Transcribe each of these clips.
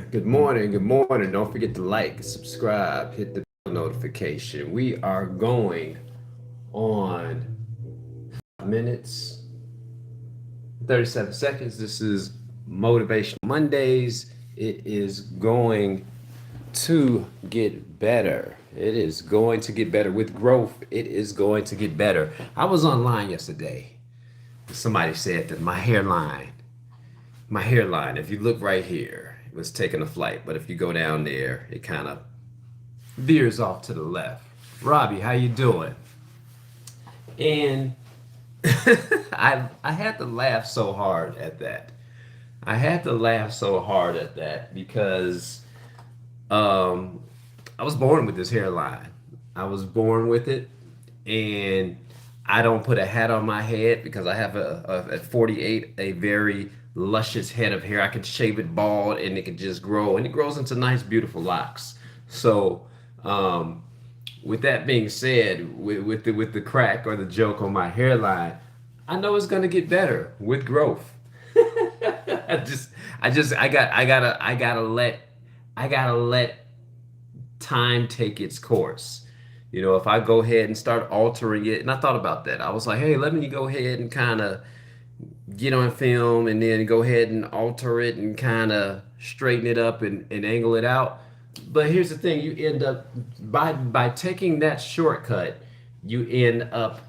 Good morning. Good morning. Don't forget to like, subscribe, hit the bell notification. We are going on 5 minutes, 37 seconds. This is Motivation Mondays. It is going to get better. It is going to get better with growth. It is going to get better. I was online yesterday. Somebody said that my hairline, if you look right here, it was taking a flight, but if you go down there, it kind of veers off to the left. Robbie, how you doing? And I had to laugh so hard at that. I had to laugh so hard at that because um, I was born with this hairline. I was born with it, and I don't put a hat on my head because I have at 48 a very luscious head of hair. I can shave it bald, and it can just grow, and it grows into nice, beautiful locks. So, um, with that being said, with the crack or the joke on my hairline, I know it's gonna get better with growth. I just I gotta let time take its course. If I go ahead and start altering it, and I thought about that. I was like, hey, let me go ahead and kind of get on film and then go ahead and alter it and kind of straighten it up and angle it out. But here's the thing, you end up by taking that shortcut, you end up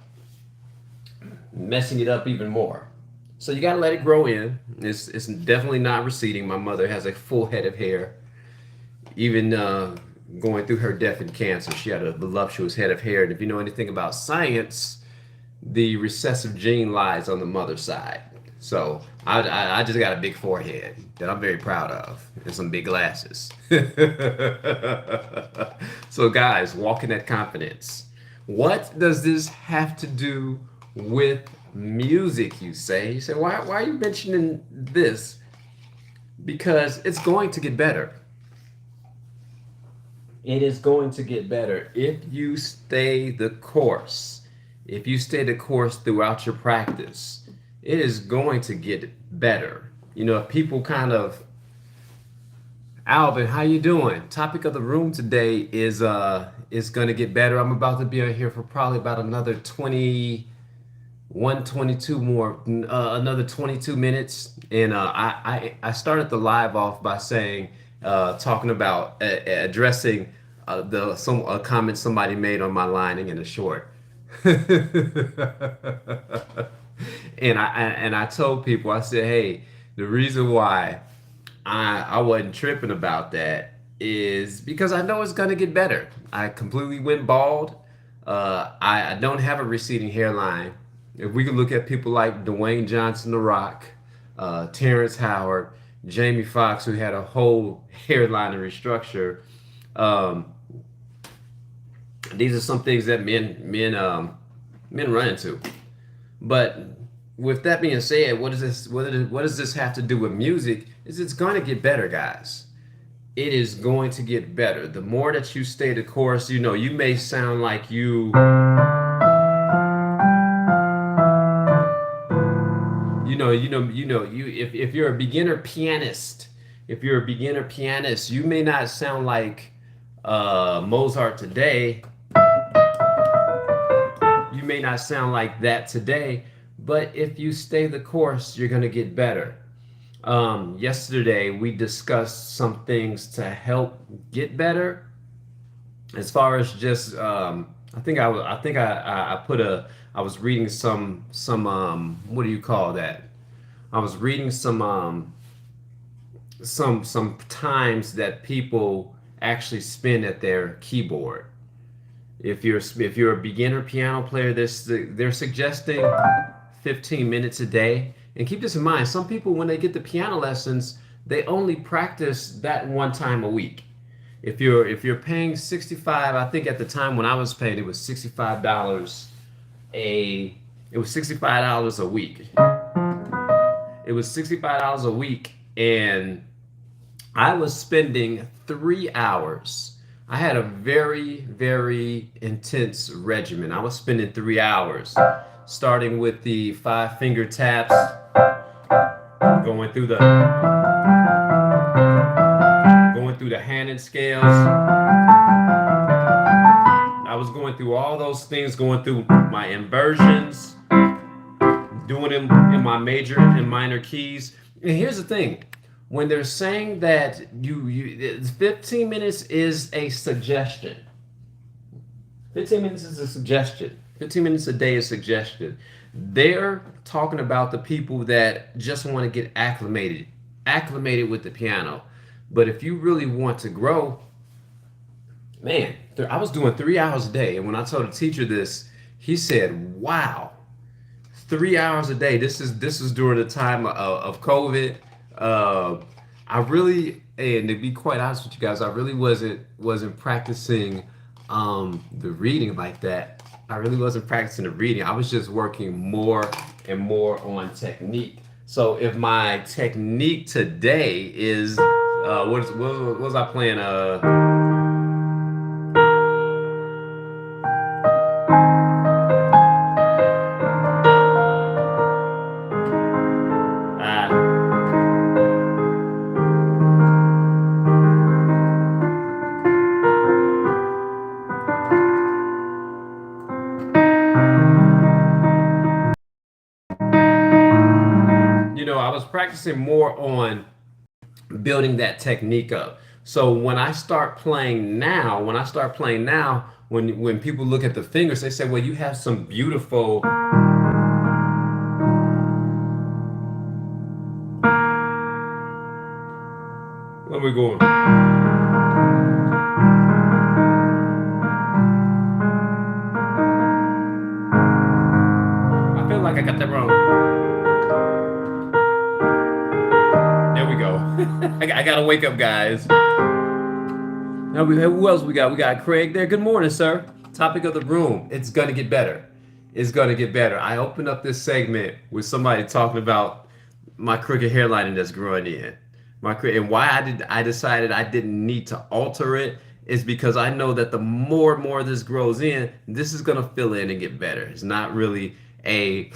messing it up even more. So you gotta let it grow in. It's definitely not receding. My mother has a full head of hair. Even going through her death and cancer, she had a voluptuous head of hair. And if you know anything about science, the recessive gene lies on the mother's side. So I just got a big forehead that I'm very proud of and some big glasses. So guys, walk in that confidence. What does this have to do with music, you say? You say, why are you mentioning this? Because it's going to get better. It is going to get better if you stay the course. If you stay the course throughout your practice, it is going to get better. If people kind of, Alvin, how you doing? Topic of the room today is going to get better. I'm about to be on here for probably about another 22 more, another 22 minutes. And I started the live off by saying, talking about addressing some a comment somebody made on my lining in a short. And I told people, I said, hey, the reason why I wasn't tripping about that is because I know it's gonna get better. I completely went bald. I don't have a receding hairline. If we could look at people like Dwayne Johnson, The Rock, Terrence Howard, Jamie Foxx, who had a whole hairline and restructure. Um, these are some things that men run into. But with that being said, what does this have to do with music? Is it's going to get better, guys. It is going to get better. The more that you stay the course, you may sound like if you're a beginner pianist, you may not sound like Mozart today. You may not sound like that today, but if you stay the course, you're going to get better. Yesterday, we discussed some things to help get better. As far as just, I was reading what do you call that? I was reading some times that people actually spend at their keyboard. If you're a beginner piano player, they're suggesting 15 minutes a day. And keep this in mind, some people, when they get the piano lessons, they only practice that one time a week. If you're paying 65, I think at the time when I was paying, it was $65 a it was $65 a week. It was $65 a week, and I was spending 3 hours. I had a very, very intense regimen. I was spending 3 hours, starting with the five finger taps, going through the through the Hannon scales. I was going through all those things, going through my inversions, doing them in my major and minor keys. And here's the thing. When they're saying that 15 minutes is a suggestion. 15 minutes is a suggestion. 15 minutes a day is a suggestion. They're talking about the people that just want to get acclimated with the piano. But if you really want to grow, man, I was doing 3 hours a day. And when I told the teacher this, he said, wow, 3 hours a day. This is during the time of COVID. I really, and to be quite honest with you guys, I really wasn't practicing the reading like that. I really wasn't practicing the reading. I was just working more and more on technique. So if my technique today is what was I playing? I was practicing more on building that technique up. So when people look at the fingers, they say, well, you have some beautiful. Where we going? I feel like I got that wrong. There we go. I gotta wake up, guys. Now who else we got? We got Craig there. Good morning, sir. Topic of the room. It's gonna get better. It's gonna get better. I opened up this segment with somebody talking about my crooked hairline that's growing in. And why I decided I didn't need to alter it is because I know that the more and more this grows in, this is gonna fill in and get better. It's not really a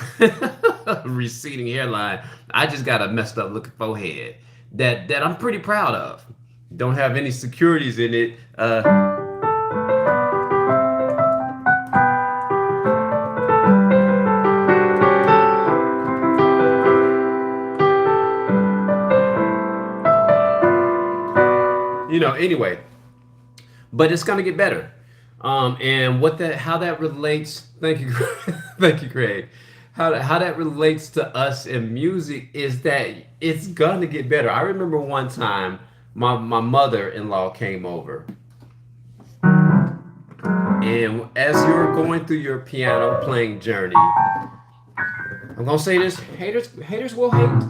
receding hairline. I just got a messed up looking forehead that I'm pretty proud of. Don't have any securities in it. Anyway, but it's gonna get better. And how that relates, thank you, thank you, Craig. How that relates to us in music is that it's gonna get better. I remember one time my mother-in-law came over, and as you're going through your piano playing journey, I'm gonna say this: haters will hate,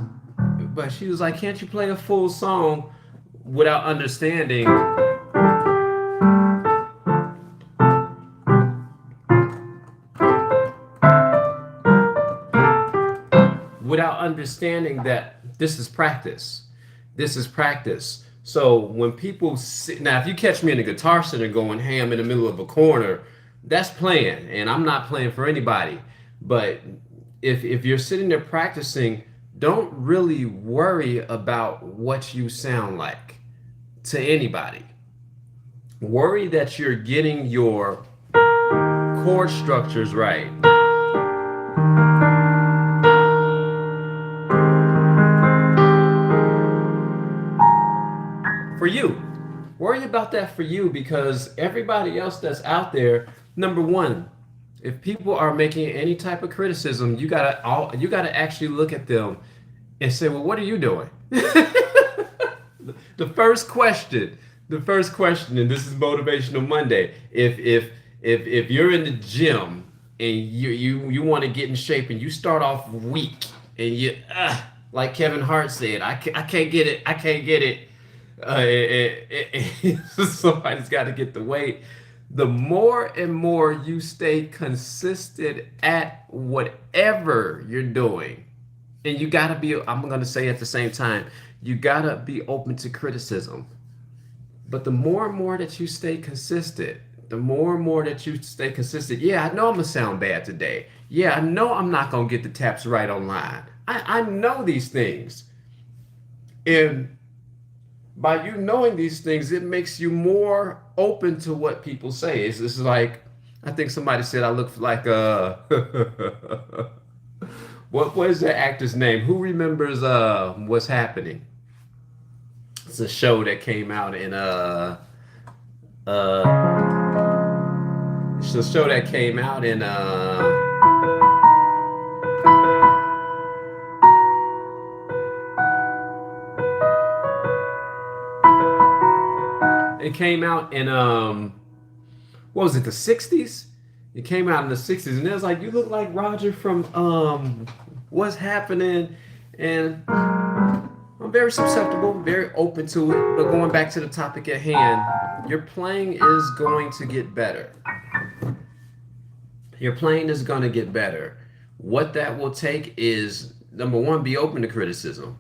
but she was like, "Can't you play a full song without understanding?" Without understanding that this is practice. This is practice. So when people now, if you catch me in a Guitar Center going ham in the middle of a corner, that's playing, and I'm not playing for anybody. But if you're sitting there practicing, don't really worry about what you sound like to anybody. Worry that you're getting your chord structures right. For you. Worry about that for you, because everybody else that's out there, number one, if people are making any type of criticism, you gotta actually look at them and say, well, what are you doing? The first question, and this is Motivational Monday. If you're in the gym and you want to get in shape and you start off weak and you like Kevin Hart said, I can't get it. Somebody's got to get the weight. The more and more you stay consistent at whatever you're doing, and you got to be, I'm going to say at the same time, you got to be open to criticism. But the more and more that you stay consistent, yeah, I know I'm going to sound bad today. Yeah, I know I'm not going to get the taps right online. I know these things. by you knowing these things, it makes you more open to what people say. It's like, I think somebody said I look like what is the actor's name? Who remembers What's Happening? It's a show that came out in uh it's a show that came out in it came out in what was it, the 60s? It came out in the 60s, and it was like, you look like Roger from What's Happening. And I'm very susceptible, very open to it. But going back to the topic at hand, your playing is going to get better. Your playing is going to get better. What that will take is, number one, be open to criticism.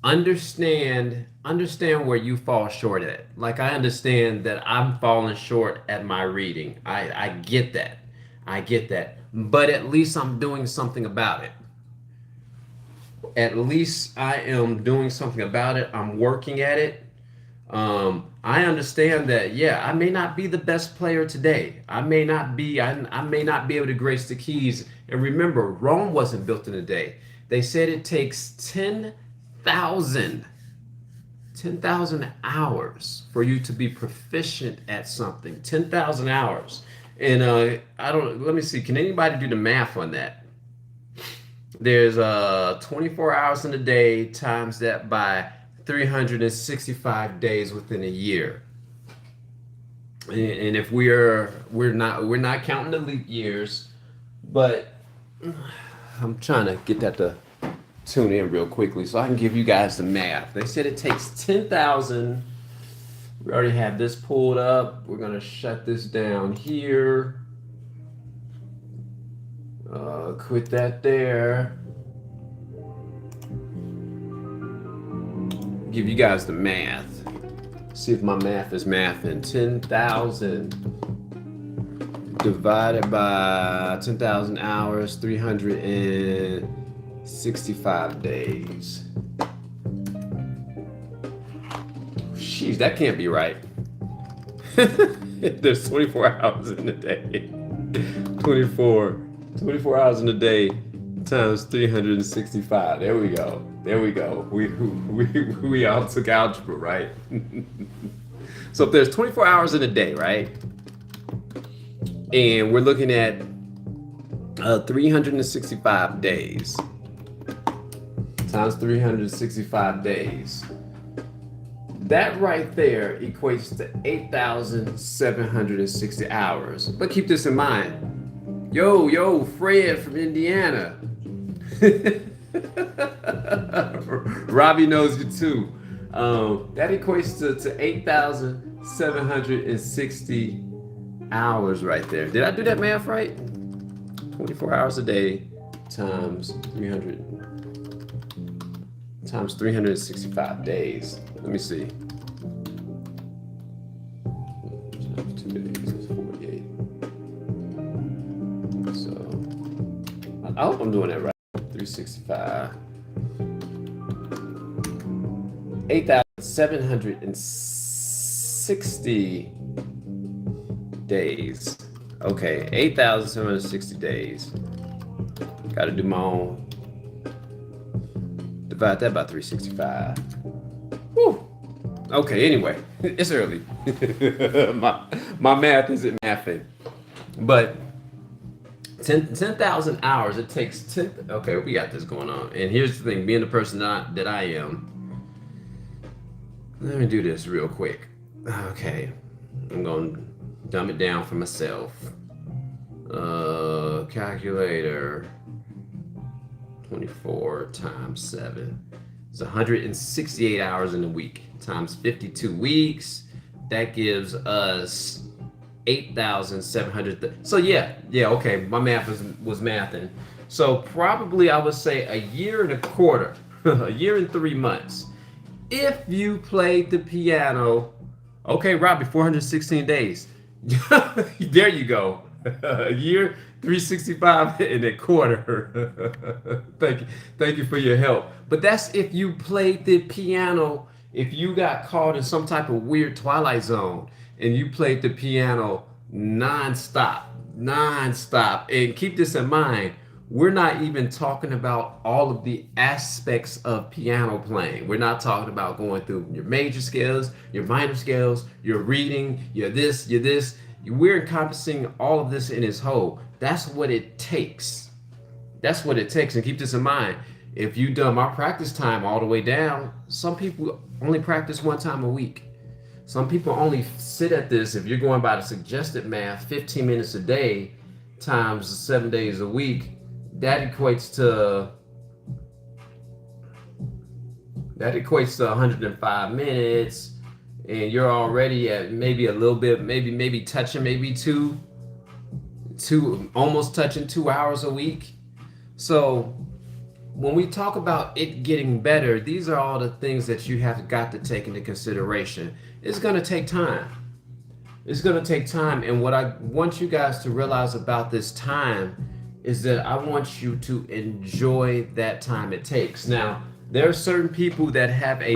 Understand where you fall short at. Like, I understand that I'm falling short at my reading. I get that. I get that. But at least I'm doing something about it. At least I am doing something about it. I'm working at it. I understand that, yeah, I may not be the best player today. I may not be able to grace the keys. And remember, Rome wasn't built in a day. They said it takes 10,000 hours for you to be proficient at something. 10,000 hours. And let me see, can anybody do the math on that? There's 24 hours in a day, times that by 365 days within a year. And if we're not counting the leap years, but I'm trying to get that to tune in real quickly so I can give you guys the math. They said it takes 10,000. We already have this pulled up. We're gonna shut this down here. Quit that there. Give you guys the math. See if my math is mathing. 10,000 divided by 10,000 hours, 365 days. Jeez, that can't be right. There's 24 hours in a day. 24 hours in a day times 365. There we go. We all took algebra, right? So if there's 24 hours in a day, right? And we're looking at 365 days times 365 days. That right there equates to 8,760 hours. But keep this in mind. Yo, Fred from Indiana. Robbie knows you too. That equates to 8,760 hours right there. Did I do that math right? 24 hours a day times 365 days. Let me see. 2 days is 48. So I hope I'm doing that right. 365. 8,760 days. Okay, 8,760 days. Got to do my own. Divide that by 365. Whew. Okay, anyway, it's early. my math isn't mathing. But 10,000 hours, it takes 10. Okay, we got this going on. And here's the thing, being the person that I am, let me do this real quick. Okay, I'm going to dumb it down for myself. Calculator. 24 times 7 is 168 hours in a week times 52 weeks. That gives us 8,700. So yeah, okay. My math was mathing. So probably I would say a year and a quarter, a year and 3 months. If you played the piano, okay, Robbie, 416 days. There you go. A year, 365 and a quarter. Thank you for your help. But that's if you played the piano If you got caught in some type of weird twilight zone and you played the piano nonstop, nonstop, and keep this in mind, we're not even talking about all of the aspects of piano playing. We're not talking about going through your major scales, your minor scales, your reading, your this, your this. We're encompassing all of this in its whole. That's what it takes. That's what it takes. And keep this in mind. If you done my practice time all the way down, some people only practice one time a week. Some people only sit at this, if you're going by the suggested math, 15 minutes a day times 7 days a week. That equates to 105 minutes, and you're already at maybe a little bit, maybe touching maybe almost touching 2 hours a week. So when we talk about it getting better, these are all the things that you have got to take into consideration. It's going to take time. It's going to take time. And what I want you guys to realize about this time is that I want you to enjoy that time it takes. Now, there are certain people that have a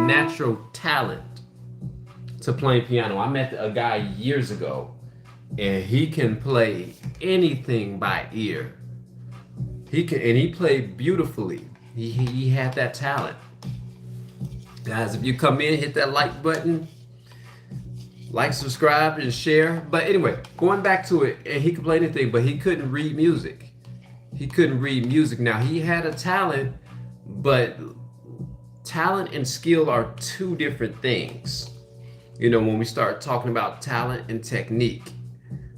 natural talent to playing piano. I met a guy years ago, and he can play anything by ear. He played beautifully. He had that talent. Guys, if you come in, hit that like button, like, subscribe, and share. But anyway, going back to it, and he could play anything, but he couldn't read music. He couldn't read music. Now, he had a talent, but talent and skill are two different things. You know, when we start talking about talent and technique,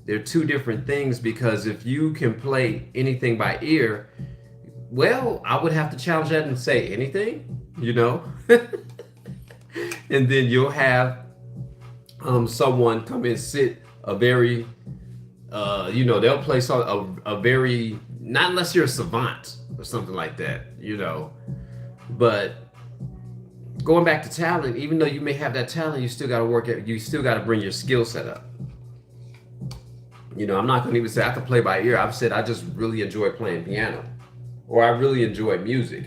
they're two different things, because if you can play anything by ear, well, I would have to challenge that and say anything, you know? And then you'll have someone come and sit a very, they'll play a very, not unless you're a savant or something like that, you know. But going back to talent, even though you may have that talent, you still got to work at, you still got to bring your skill set up. You know, I'm not going to even say I can play by ear. I've said I just really enjoy playing piano, or I really enjoy music.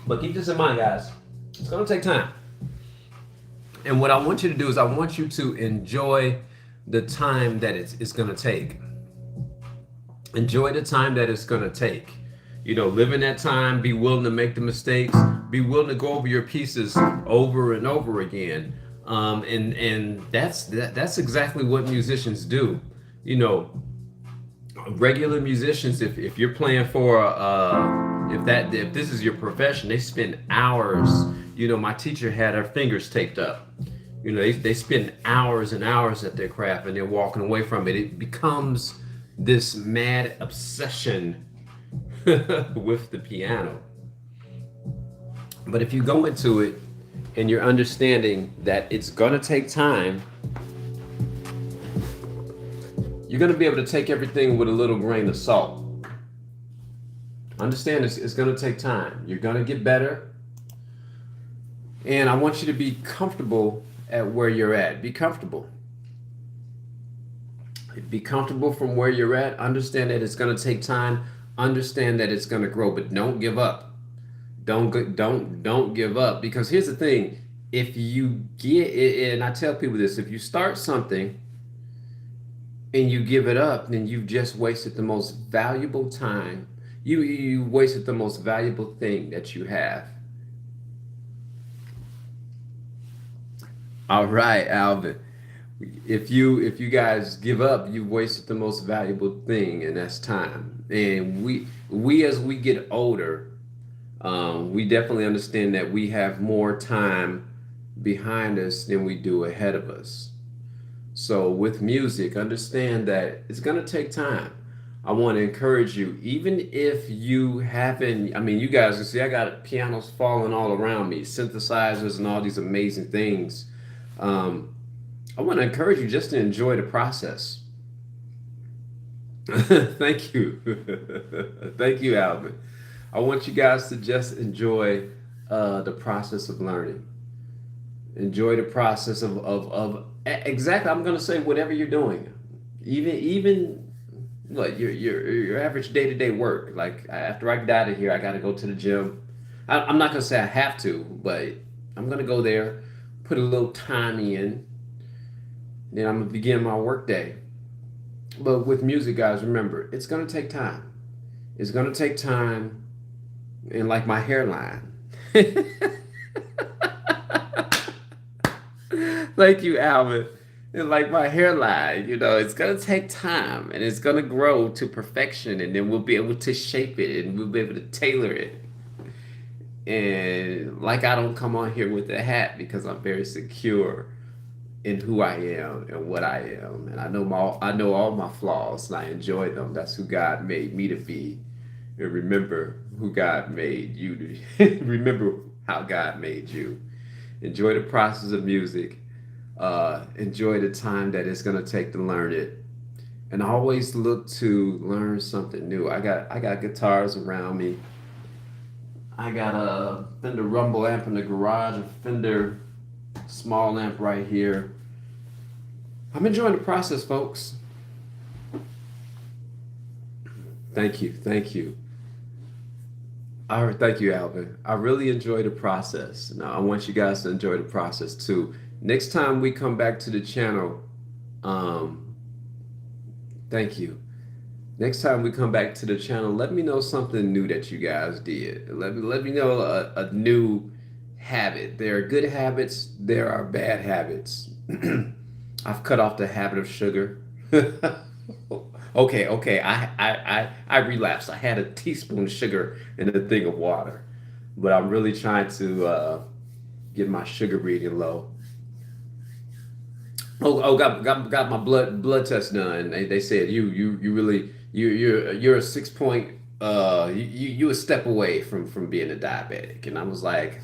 But keep this in mind, guys. It's going to take time. And what I want you to do is I want you to enjoy the time that it's going to take. Enjoy the time that it's going to take. You know, live in that time, be willing to make the mistakes, be willing to go over your pieces over and over again. And that's exactly what musicians do. You know, regular musicians, if you're playing for if this is your profession, they spend hours. You know, my teacher had her fingers taped up. You know, they spend hours and hours at their craft, and they're walking away from it. It becomes this mad obsession with the piano. But if you go into it and you're understanding that it's going to take time, you're going to be able to take everything with a little grain of salt. Understand it's going to take time. You're going to get better. And I want you to be comfortable at where you're at. Be comfortable. Be comfortable from where you're at. Understand that it's going to take time. Understand that it's going to grow, but don't give up. Don't give up, because here's the thing. If you get it, and I tell people this, if you start something and you give it up, then you've just wasted the most valuable time. You wasted the most valuable thing that you have. All right, Alvin. If you guys give up, you wasted the most valuable thing, and that's time. And we as we get older, we definitely understand that we have more time behind us than we do ahead of us. So with music, understand that it's going to take time. I want to encourage you, even if you haven't, I mean, you guys can see I got pianos falling all around me, synthesizers and all these amazing things. I want to encourage you just to enjoy the process. Thank you. Thank you, Alvin. I want you guys to just enjoy the process of learning. Enjoy the process of exactly, I'm going to say whatever you're doing. Even what your average day to day work. Like after I get out of here, I got to go to the gym. I'm not gonna say I have to, but I'm gonna go there, put a little time in, then I'm gonna begin my work day. But with music, guys, remember it's gonna take time. It's gonna take time, and like my hairline. Thank you, Alvin. And like my hairline, it's gonna take time and it's gonna grow to perfection, and then we'll be able to shape it and we'll be able to tailor it. And like I don't come on here with a hat because I'm very secure in who I am and what I am. And I know all my flaws and I enjoy them. That's who God made me to be. And remember who God made you to remember how God made you. Enjoy the process of music. Enjoy the time that it's gonna take to learn it. And always look to learn something new. I got guitars around me. I got a Fender Rumble amp in the garage, a Fender small amp right here. I'm enjoying the process, folks. Thank you, thank you. All right, thank you, Alvin. I really enjoy the process. Now, I want you guys to enjoy the process too. Next time we come back to the channel, um, thank you. Next time we come back to the channel, let me know something new that you guys did. Let me know a new habit. There are good habits, there are bad habits. I've cut off the habit of sugar. Okay, I relapsed. I had a teaspoon of sugar in a thing of water, but I'm really trying to get my sugar reading low. Got my blood test done. They said you really you're a 6 point you a step away from being a diabetic, and I was like,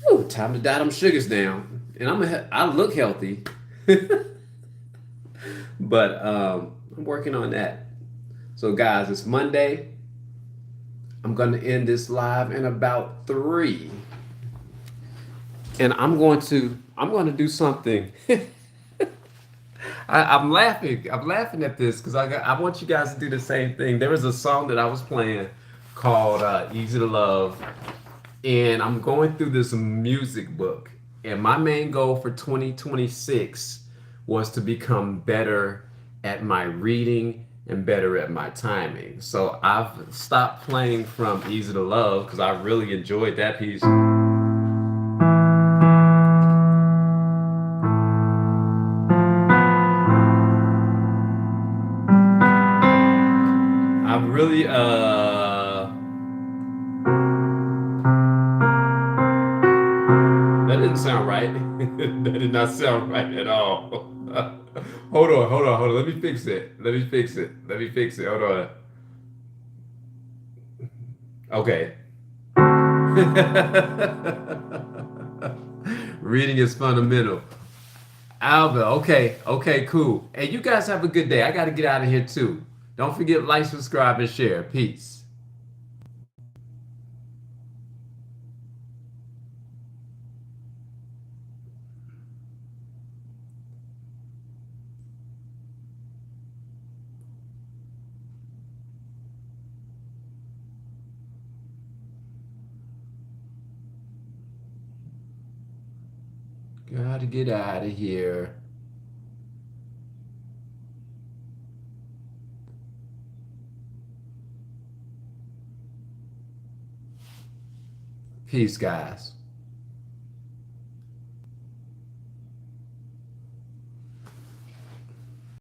"Ooh, time to diet them sugars down." And I look healthy, but I'm working on that. So guys, it's Monday. I'm gonna end this live in about 3, and I'm going to do something. I'm laughing. I'm laughing at this because I want you guys to do the same thing. There was a song that I was playing called "Easy to Love," and I'm going through this music book. And my main goal for 2026 was to become better at my reading and better at my timing. So I've stopped playing from "Easy to Love" because I really enjoyed that piece. I really that didn't sound right. That did not sound right at all. Hold on. Let me fix it. Let me fix it. Hold on. Okay. Reading is fundamental. Alva, okay, cool. Hey, you guys have a good day. I got to get out of here too. Don't forget like, subscribe, and share. Peace. Gotta get out of here. Peace, guys.